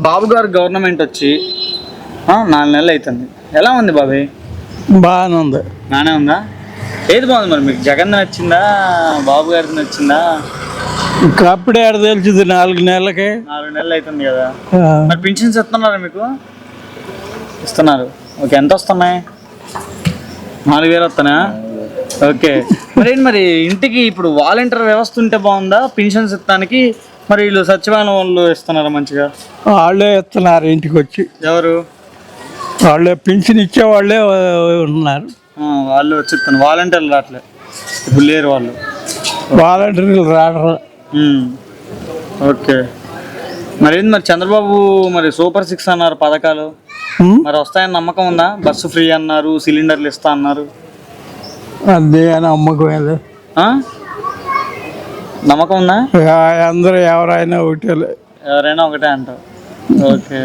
బాబు గారు గవర్నమెంట్ వచ్చి 4 నెలలు అవుతుంది. ఎలా ఉంది బాబాయ్? బాగానే ఉంది. బాగానే ఉందా? ఏది బాగుంది మరి మీకు? జగన్ నచ్చిందా, బాబు గారికి నచ్చిందా? అప్పుడే ఆడ తెలిసింది 4 నెలలకే. 4 నెలలు అవుతుంది కదా. మరి పెన్షన్స్ ఇస్తున్నారా మీకు? ఇస్తున్నారు. ఓకే, ఎంత వస్తున్నాయి? 4,000 వస్తున్నాయా? ఓకే. మరి ఇంటికి ఇప్పుడు వాలంటీర్ వ్యవస్థ ఉంటే బాగుందా పెన్షన్స్ ఇస్తానికి? మరి వీళ్ళు సచివాలయం వాళ్ళు ఇస్తున్నారా మంచిగా? వాళ్ళే ఇస్తున్నారు ఇంటికి వచ్చి. ఎవరు? వాళ్ళే పింఛన్ ఇచ్చేవాళ్ళే ఉన్నారు. వాళ్ళు వచ్చి ఇస్తున్నారు, వాలంటీర్లు రావట్లే ఇప్పుడు, లేరు వాళ్ళు. వాలంటీర్లు రావడం. ఓకే. మరి చంద్రబాబు సూపర్ 6 అన్నారు పథకాలు, మరి వస్తాయని నమ్మకం ఉందా? బస్సు ఫ్రీ అన్నారు, సిలిండర్లు ఇస్తా అన్నారు. అదే నమ్మకం. నమ్మకం ఉందా? అందరూ ఎవరైనా ఒకటే. ఎవరైనా ఒకటే అంటారు. ఓకే.